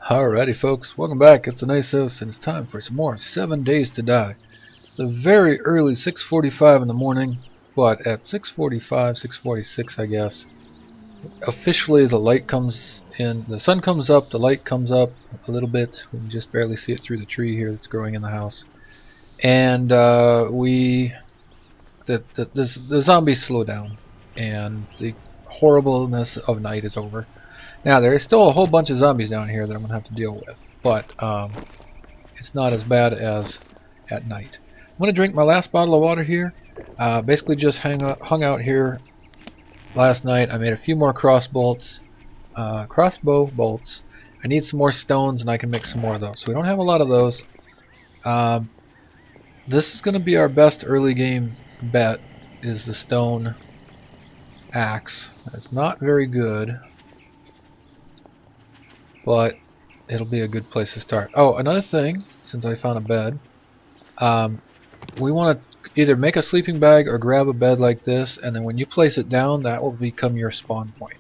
Alrighty folks, welcome back. It's an ASOS and it's time for some more 7 Days to Die. It's a very early 6:45 in the morning, but at 6:45, 6:46 I guess, officially the light comes in, the sun comes up, the light comes up a little bit. We can just barely see it through the tree here that's growing in the house. And the zombies slow down and the horribleness of night is over. Now there is still a whole bunch of zombies down here that I'm going to have to deal with, but it's not as bad as at night. I'm going to drink my last bottle of water here. Basically just hung out here last night. I made a few more crossbow bolts. I need some more stones and I can make some more of those. So we don't have a lot of those. This is going to be our best early game bet, is the stone axe. It's not very good, but it'll be a good place to start. Oh, another thing, since I found a bed, we want to either make a sleeping bag or grab a bed like this, and then when you place it down, that will become your spawn point.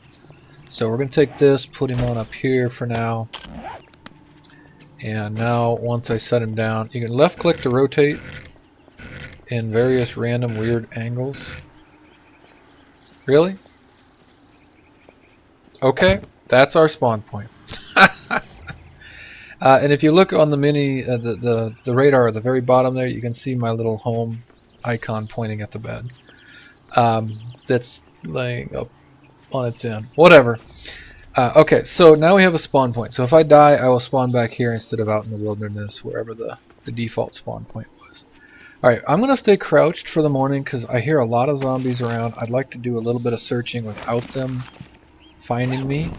So we're going to take this, put him on up here for now, and now once I set him down, you can left click to rotate in various random weird angles. Really? Okay, that's our spawn point. And if you look on the mini, the radar at the very bottom there, you can see my little home icon pointing at the bed. That's laying up on its end. Whatever. Okay, so now we have a spawn point. So if I die, I will spawn back here instead of out in the wilderness, wherever the default spawn point was. Alright, I'm going to stay crouched for the morning because I hear a lot of zombies around. I'd like to do a little bit of searching without them finding me.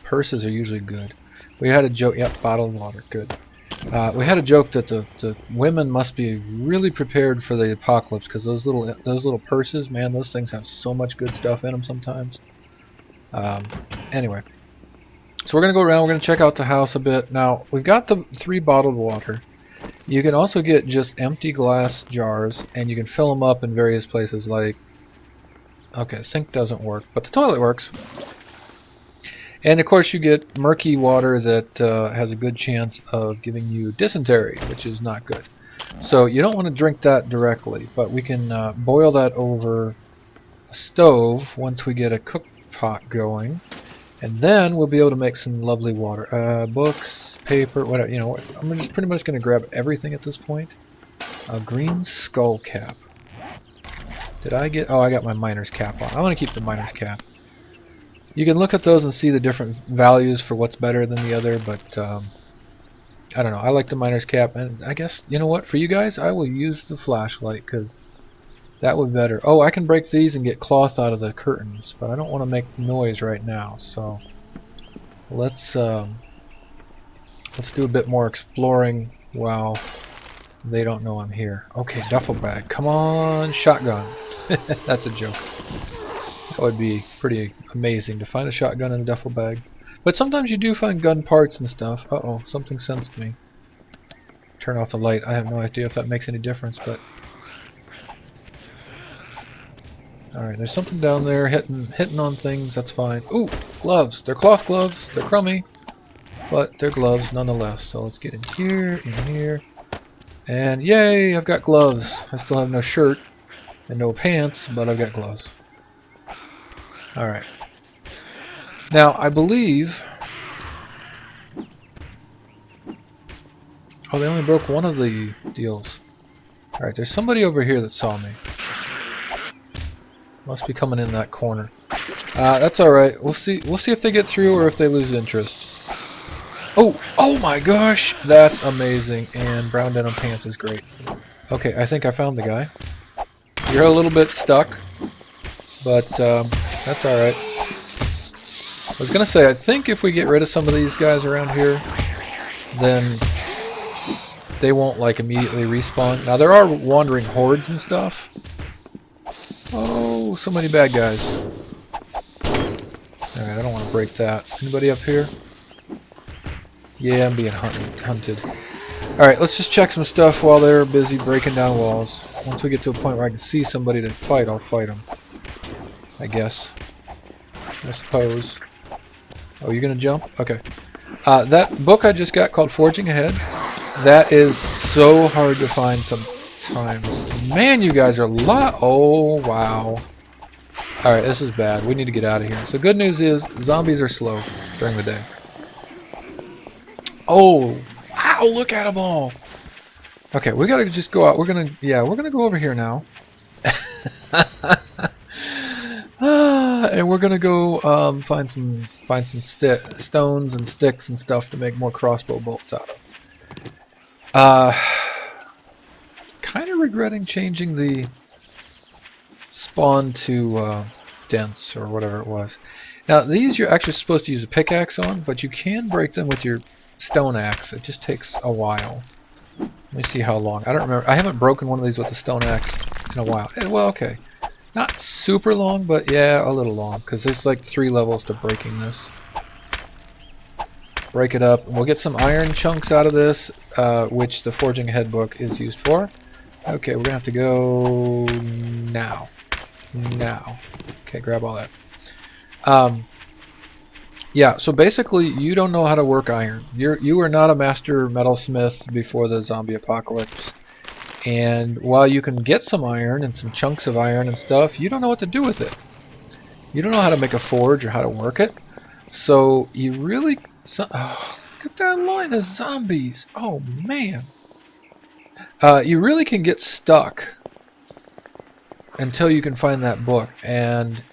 Purses are usually good. We had a joke, yep, bottled water, good. We had a joke that the women must be really prepared for the apocalypse because those little purses, man, those things have so much good stuff in them sometimes. Anyway, so we're gonna go around. We're gonna check out the house a bit. Now we've got the 3 bottled water. You can also get just empty glass jars, and you can fill them up in various places. Like, okay, sink doesn't work, but the toilet works. And of course you get murky water that has a good chance of giving you dysentery, which is not good. So you don't want to drink that directly, but we can boil that over a stove once we get a cook pot going, and then we'll be able to make some lovely water. Books, paper, whatever. You know, I'm just pretty much going to grab everything at this point. A green skull cap. Did I get? Oh, I got my miner's cap on. I want to keep the miner's cap. You can look at those and see the different values for what's better than the other, but I don't know. I like the miner's cap, and I guess, you know what, for you guys, I will use the flashlight, because that would be better. Oh, I can break these and get cloth out of the curtains, but I don't want to make noise right now, so let's do a bit more exploring while they don't know I'm here. Okay, duffel bag. Come on, shotgun. That's a joke. That would be pretty amazing to find a shotgun in a duffel bag. But sometimes you do find gun parts and stuff. Uh-oh, something sensed me. Turn off the light. I have no idea if that makes any difference, but... Alright, there's something down there hitting on things. That's fine. Ooh, gloves. They're cloth gloves. They're crummy, but they're gloves nonetheless. So let's get in here, and yay, I've got gloves. I still have no shirt and no pants, but I've got gloves. Alright. Now, I believe... Oh, they only broke one of the deals. Alright, there's somebody over here that saw me. Must be coming in that corner. That's alright. We'll see if they get through or if they lose interest. Oh my gosh! That's amazing. And brown denim pants is great. Okay, I think I found the guy. You're a little bit stuck, but that's alright. I was gonna say, I think if we get rid of some of these guys around here, then they won't like immediately respawn. Now there are wandering hordes and stuff. Oh, so many bad guys. Alright, I don't want to break that. Anybody up here? Yeah, I'm being hunted. Alright, let's just check some stuff while they're busy breaking down walls. Once we get to a point where I can see somebody to fight, I'll fight them. I guess. I suppose. Oh, you're gonna jump? Okay. That book I just got called Forging Ahead, that is so hard to find sometimes. Man, you guys are oh, wow. Alright, this is bad. We need to get out of here. So good news is, zombies are slow during the day. Oh, wow, look at them all. Okay, we gotta just go out. We're gonna go over here now. And we're gonna go find some stones and sticks and stuff to make more crossbow bolts out of. Kind of regretting changing the spawn to dense or whatever it was. Now these you're actually supposed to use a pickaxe on, but you can break them with your stone axe. It just takes a while. Let me see how long. I don't remember. I haven't broken one of these with a stone axe in a while. Well, okay. Not super long, but yeah, a little long, because there's like 3 levels to breaking this. Break it up, and we'll get some iron chunks out of this, which the Forging Ahead book is used for. Okay, we're going to have to go now. Now. Okay, grab all that. Yeah, so basically, you don't know how to work iron. You are not a master metalsmith before the zombie apocalypse. And while you can get some iron and some chunks of iron and stuff, you don't know what to do with it. You don't know how to make a forge or how to work it. So you really... oh, look at that line of zombies. Oh, man. You really can get stuck until you can find that book. And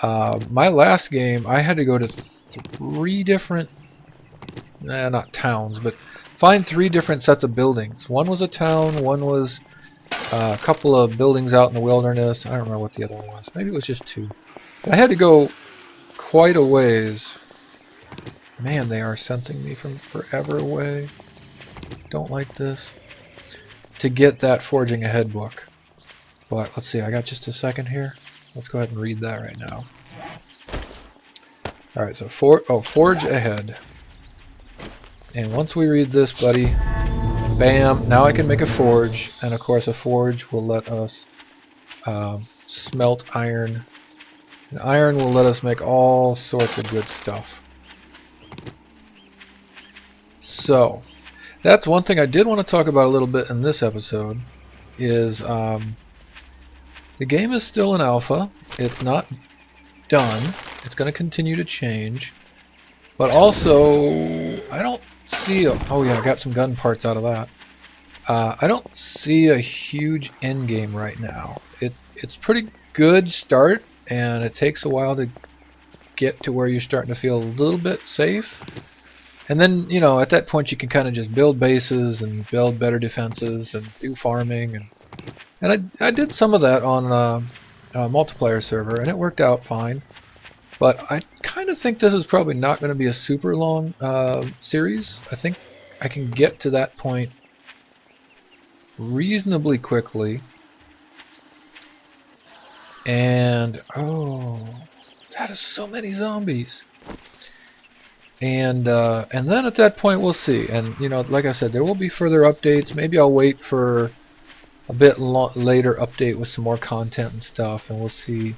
my last game, I had to go to 3 different... not towns, but... find 3 different sets of buildings. One was a town, one was a couple of buildings out in the wilderness. I don't remember what the other one was. Maybe it was just 2. But I had to go quite a ways. Man, they are sensing me from forever away. Don't like this. To get that Forging Ahead book. But let's see, I got just a second here. Let's go ahead and read that right now. Alright, so Forge Ahead. And once we read this, buddy, bam, now I can make a forge, and of course a forge will let us smelt iron, and iron will let us make all sorts of good stuff. So, that's one thing I did want to talk about a little bit in this episode, is the game is still in alpha. It's not done. It's going to continue to change. But also, I don't see oh yeah, I got some gun parts out of that. I don't see a huge end game right now. It's pretty good start, and it takes a while to get to where you're starting to feel a little bit safe. And then, you know, at that point you can kind of just build bases and build better defenses and do farming, and I did some of that on a multiplayer server, and it worked out fine. But I kind of think this is probably not going to be a super long series. I think I can get to that point reasonably quickly. And, oh, that is so many zombies. And then at that point we'll see. And, you know, like I said, there will be further updates. Maybe I'll wait for a bit later update with some more content and stuff, and we'll see.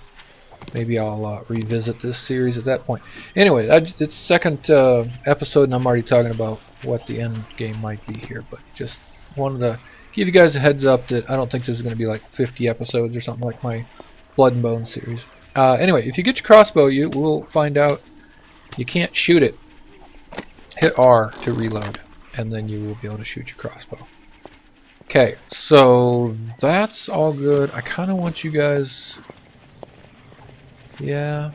Maybe I'll revisit this series at that point. Anyway, it's second episode, and I'm already talking about what the end game might be here. But just wanted to give you guys a heads up that I don't think this is going to be like 50 episodes or something like my Blood and Bone series. Anyway, if you get your crossbow, you will find out you can't shoot it. Hit R to reload, and then you will be able to shoot your crossbow. Okay, so that's all good. I kind of want you guys... yeah,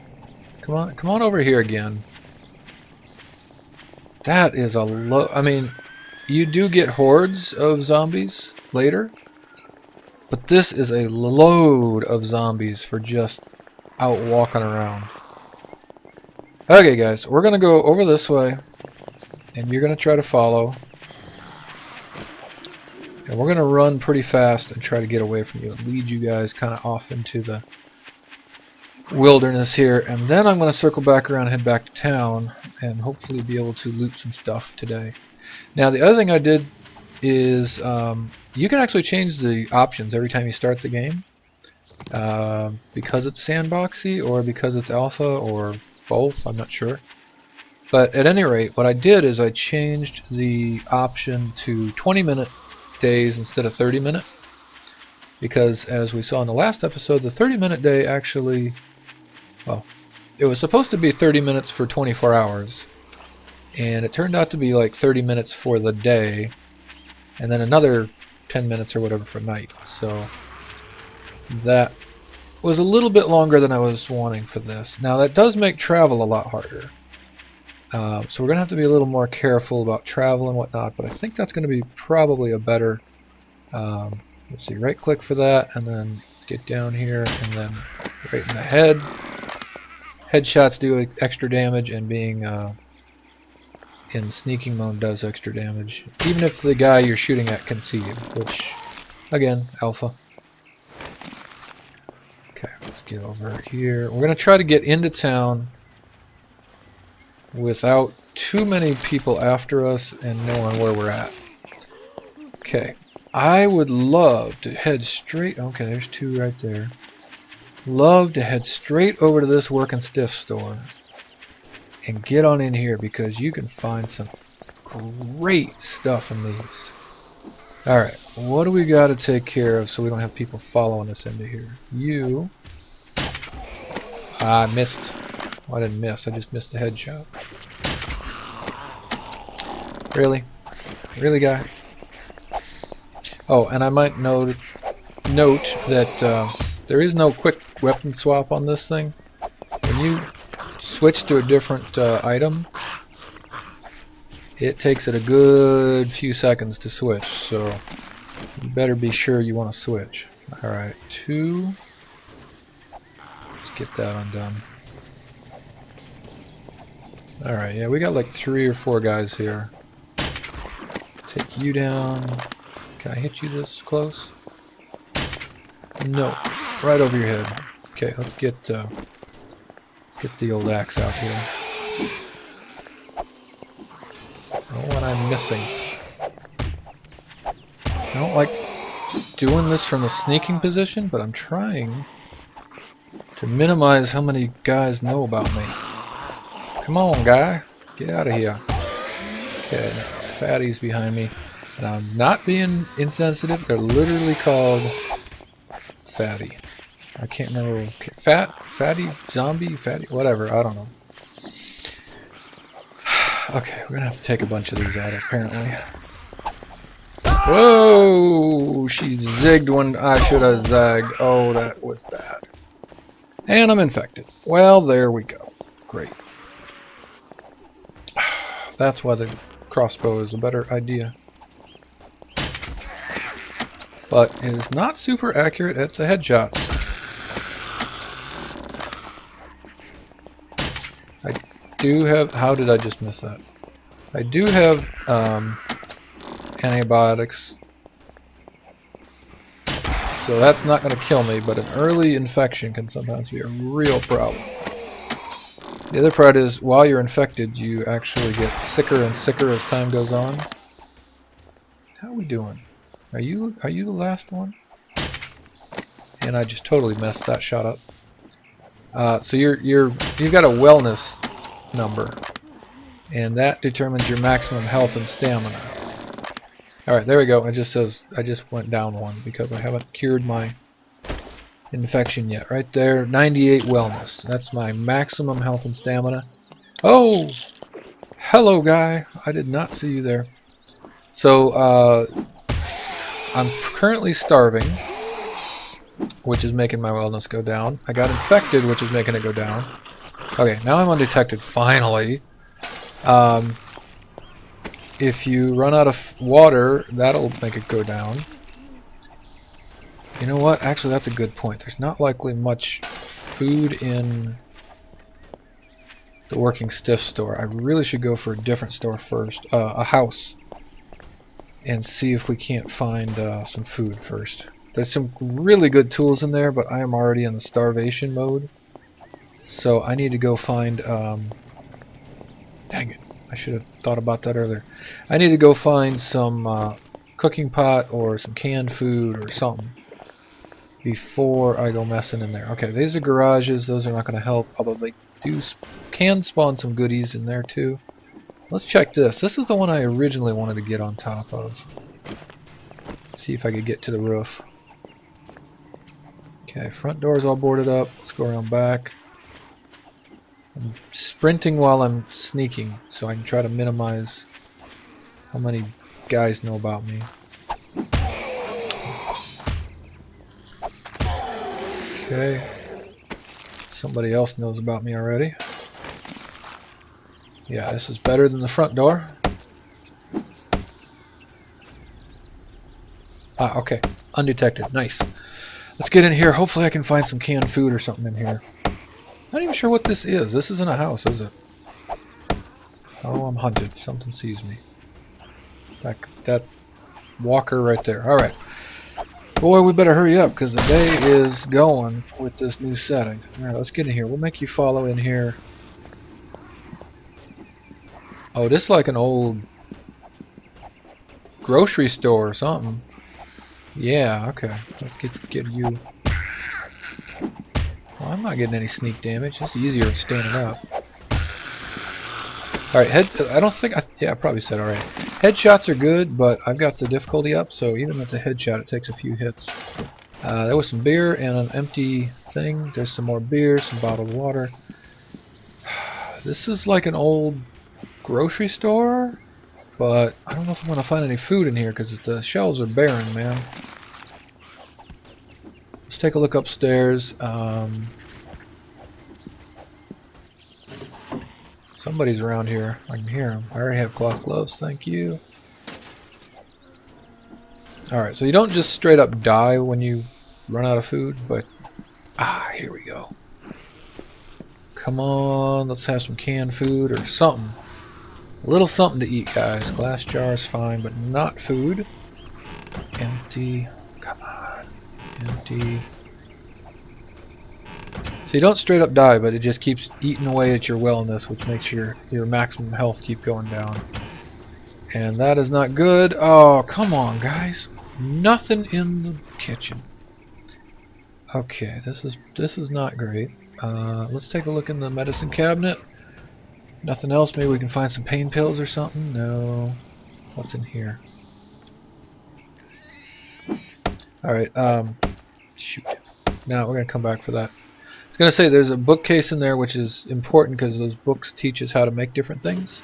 come on over here again. That is a I mean, you do get hordes of zombies later, but this is a load of zombies for just out walking around. Okay guys, we're gonna go over this way, and you're gonna try to follow, and we're gonna run pretty fast and try to get away from you and lead you guys kind of off into the wilderness here, and then I'm going to circle back around and head back to town and hopefully be able to loot some stuff today. Now the other thing I did is you can actually change the options every time you start the game, because it's sandboxy or because it's alpha or both, I'm not sure. But at any rate, what I did is I changed the option to 20-minute days instead of 30-minute. Because as we saw in the last episode, the 30-minute day actually, well, it was supposed to be 30 minutes for 24 hours. And it turned out to be like 30 minutes for the day, and then another 10 minutes or whatever for night. So that was a little bit longer than I was wanting for this. Now that does make travel a lot harder. So we're going to have to be a little more careful about travel and whatnot, but I think that's going to be probably a better, let's see, right click for that, and then get down here, and then right in the head. Headshots do extra damage, and being in sneaking mode does extra damage, even if the guy you're shooting at can see you, which, again, alpha. Okay, let's get over here. We're going to try to get into town without too many people after us and knowing where we're at. Okay, I would love to head straight, okay, there's two right there. Love to head straight over to this Working Stiff store and get on in here, because you can find some great stuff in these. Alright, what do we got to take care of so we don't have people following us into here? You. I missed. Well, I didn't miss, I just missed the headshot. Really? Really, guy? Oh, and I might note that there is no quick weapon swap on this thing. When you switch to a different item, it takes it a good few seconds to switch, so you better be sure you want to switch. Alright, two. Let's get that undone. Alright, yeah, we got like 3 or 4 guys here. Take you down. Can I hit you this close? No. Right over your head. Okay, let's get the old axe out here. Oh, what I'm missing. I don't like doing this from a sneaking position, but I'm trying to minimize how many guys know about me. Come on, guy. Get out of here. Okay, fatty's behind me. And I'm not being insensitive. They're literally called fatty. I can't remember. Fatty, zombie, fatty, whatever. I don't know. Okay, we're gonna have to take a bunch of these out apparently. Whoa! She zigged when I should have zagged. Oh, that was bad. And I'm infected. Well, there we go. Great. That's why the crossbow is a better idea. But it is not super accurate at the headshots. I do have... How did I just miss that? I do have antibiotics. So that's not going to kill me, but an early infection can sometimes be a real problem. The other part is, while you're infected, you actually get sicker and sicker as time goes on. How are we doing? Are you the last one? And I just totally messed that shot up. So you've got a wellness number, and that determines your maximum health and stamina. Alright, there we go. It just says I just went down one because I haven't cured my infection yet. Right there, 98 wellness. That's my maximum health and stamina. Oh! Hello, guy. I did not see you there. So, I'm currently starving, which is making my wellness go down. I got infected, which is making it go down. Okay, now I'm undetected, finally. If you run out of water, that'll make it go down. You know what? Actually, that's a good point. There's not likely much food in the Working Stiff store. I really should go for a different store first. A house. And see if we can't find some food first. There's some really good tools in there, but I am already in the starvation mode. So I need to go find... dang it. I should have thought about that earlier. I need to go find some cooking pot or some canned food or something before I go messing in there. Okay, these are garages. Those are not going to help, although they can spawn some goodies in there too. Let's check this. This is the one I originally wanted to get on top of. Let's see if I could get to the roof. Okay, front door is all boarded up. Let's go around back. I'm sprinting while I'm sneaking, so I can try to minimize how many guys know about me. Okay. Somebody else knows about me already. Yeah, this is better than the front door. Ah, okay. Undetected. Nice. Let's get in here. Hopefully I can find some canned food or something in here. Not even sure what this is. This isn't a house, is it? Oh, I'm hunted. Something sees me. That walker right there. Alright. Boy, we better hurry up because the day is going with this new setting. Alright, let's get in here. We'll make you follow in here. Oh, this is like an old grocery store or something. Yeah, okay. Let's get you. Well, I'm not getting any sneak damage. It's easier standing up. Alright, I don't think... yeah, I probably said alright. Headshots are good, but I've got the difficulty up, so even with the headshot, it takes a few hits. There was some beer and an empty thing. There's some more beer, some bottled water. This is like an old grocery store, but I don't know if I'm going to find any food in here because the shelves are barren, man. Let's take a look upstairs. Somebody's around here. I can hear him. I already have cloth gloves, thank you. Alright, so you don't just straight up die when you run out of food, but... ah, here we go. Come on, let's have some canned food or something. A little something to eat, guys. Glass jar is fine, but not food. Empty. Come on. Empty. So you don't straight up die, but it just keeps eating away at your wellness, which makes your maximum health keep going down. And that is not good. Oh, come on, guys. Nothing in the kitchen. Okay, this is not great. Let's take a look in the medicine cabinet. Nothing else. Maybe we can find some pain pills or something. No. What's in here? Alright, shoot. Now we're going to come back for that. I was going to say there's a bookcase in there which is important because those books teach us how to make different things.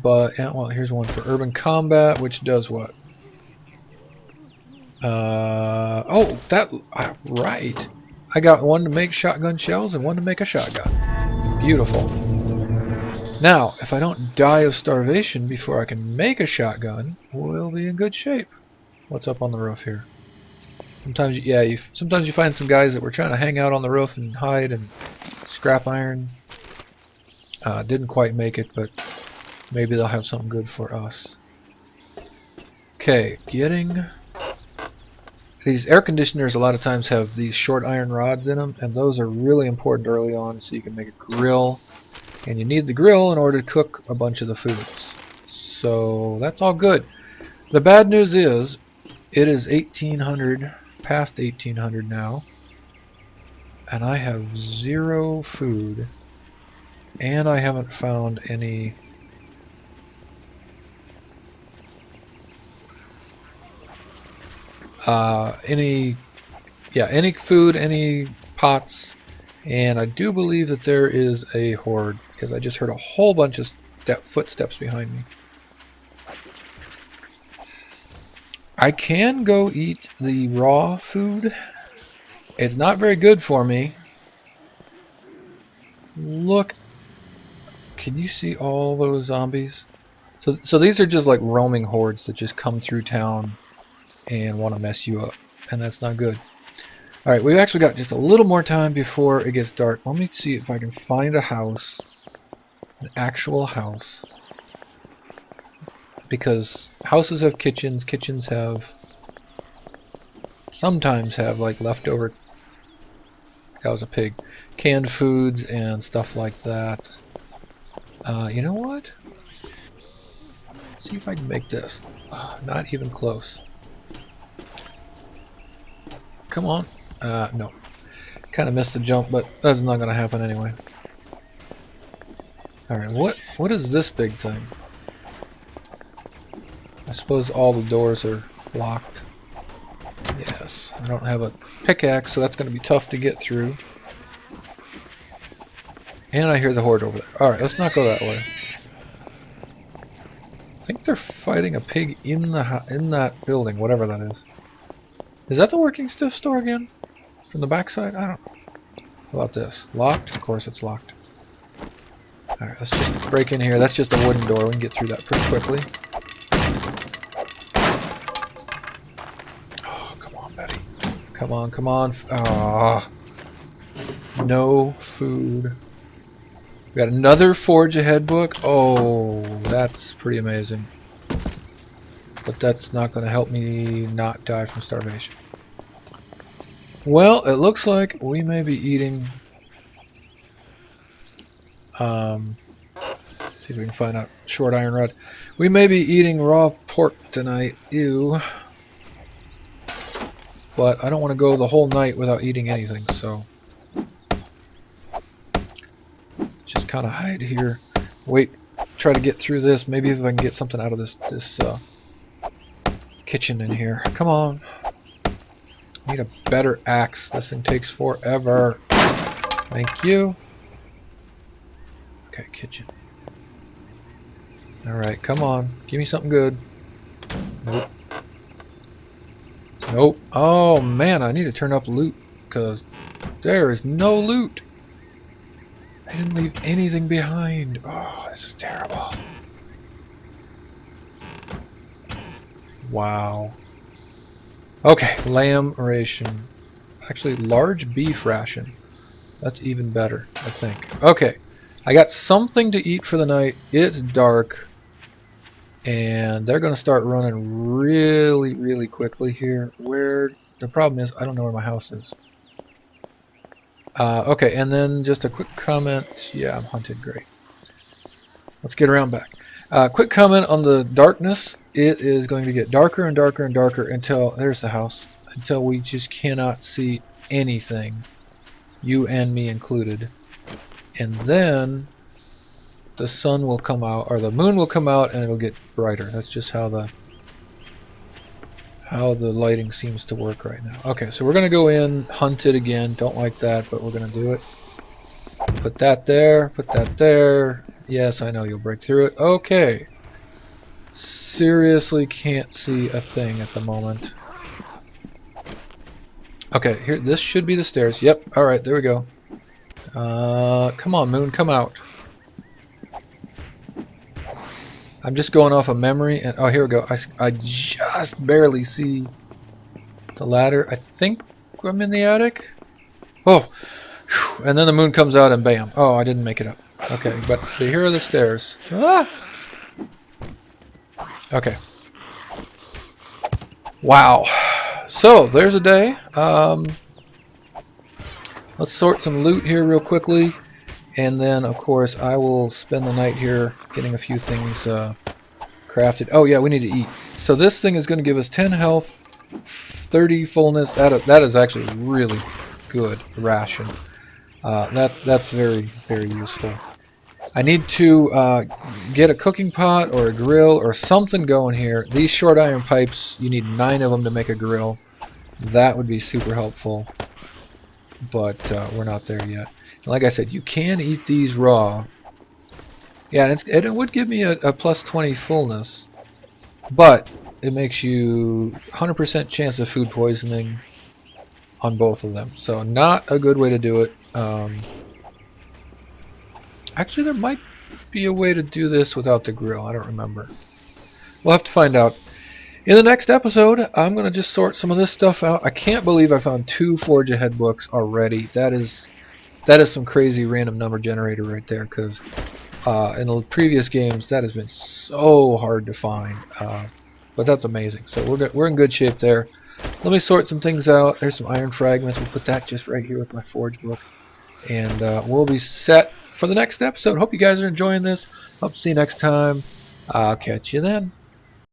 But, yeah, well, here's one for urban combat, which does what? Oh, that, right. I got one to make shotgun shells and one to make a shotgun. Beautiful. Now, if I don't die of starvation before I can make a shotgun, we'll be in good shape. What's up on the roof here? Sometimes, yeah, sometimes you find some guys that were trying to hang out on the roof and hide and scrap iron. Didn't quite make it, but maybe they'll have something good for us. Okay, getting... these air conditioners a lot of times have these short iron rods in them, and those are really important early on so you can make a grill. And you need the grill in order to cook a bunch of the foods. So that's all good. The bad news is, it is 1800, past 1800 now, and I have 0 food, and I haven't found any any food, any pots, and I do believe that there is a horde because I just heard a whole bunch of footsteps behind me. I can go eat the raw food. It's not very good for me. Look, can you see all those zombies? So these are just like roaming hordes that just come through town and want to mess you up, and that's not good. Alright, we've actually got just a little more time before it gets dark. Let me see if I can find a house, an actual house, because houses have kitchens, kitchens have, sometimes have like leftover, that was a pig, canned foods and stuff like that. You know what? Let's see if I can make this. Not even close. Come on. No. Kind of missed the jump, but that's not going to happen anyway. Alright, what is this big thing? I suppose all the doors are locked. Yes, I don't have a pickaxe, so that's going to be tough to get through. And I hear the horde over there. Alright, let's not go that way. I think they're fighting a pig in that building, whatever that is. Is that the working stiff store again? From the backside? I don't know. How about this? Locked? Of course it's locked. Alright, let's just break in here. That's just a wooden door. We can get through that pretty quickly. Oh, come on, Betty. Come on, come on. Ah, no food. We got another Forge Ahead book. Oh, that's pretty amazing. But that's not going to help me not die from starvation. Well, it looks like we may be eating... let's see if we can find out. Short iron rod. We may be eating raw pork tonight. Ew. But I don't want to go the whole night without eating anything, so... just kind of hide here. Wait, try to get through this. Maybe if I can get something out of this kitchen in here. Come on. Need a better axe. This thing takes forever. Thank you. Okay, kitchen. Alright, come on. Give me something good. Nope. Nope. Oh man, I need to turn up loot because there is no loot. I didn't leave anything behind. Oh, this is terrible. Wow. Okay, lamb ration. Actually, large beef ration. That's even better, I think. Okay, I got something to eat for the night. It's dark. And they're going to start running really, really quickly here. Where the problem is, I don't know where my house is. Okay, and then just a quick comment. Yeah, I'm hunted. Great. Let's get around back. Quick comment on the darkness. It is going to get darker and darker and darker until, there's the house, until we just cannot see anything. You and me included. And then the sun will come out, or the moon will come out, and it'll get brighter. That's just how the lighting seems to work right now. Okay, so we're gonna go in, hunt it again. Don't like that, but we're gonna do it. Put that there, put that there. Yes, I know you'll break through it. Okay. Seriously can't see a thing at the moment. Okay, here, this should be the stairs. Yep, alright, there we go. Come on, moon, come out. I'm just going off of memory, and oh, here we go. I just barely see the ladder. I think I'm in the attic. Oh, whew, and then the moon comes out, and bam. Oh, I didn't make it up. Okay, but see, here are the stairs. Ah! Okay. Wow. So there's a day. Let's sort some loot here real quickly. And then, of course, I will spend the night here getting a few things crafted. Oh, yeah, we need to eat. So this thing is going to give us 10 health, 30 fullness. That is actually really good ration. That's very, very useful. I need to get a cooking pot or a grill or something going here. These short iron pipes, you need 9 of them to make a grill. That would be super helpful. But we're not there yet. Like I said, you can eat these raw. Yeah, and it would give me a plus 20 fullness, but it makes you 100% chance of food poisoning on both of them. So not a good way to do it. Actually, there might be a way to do this without the grill. I don't remember. We'll have to find out. In the next episode, I'm going to just sort some of this stuff out. I can't believe I found 2 Forge Ahead books already. That is some crazy random number generator right there, because in the previous games that has been so hard to find, but that's amazing. So we're in good shape there. Let me sort some things out. There's some iron fragments. We'll put that just right here with my forge book, and we'll be set for the next episode. Hope you guys are enjoying this. Hope to see you next time. I'll catch you then.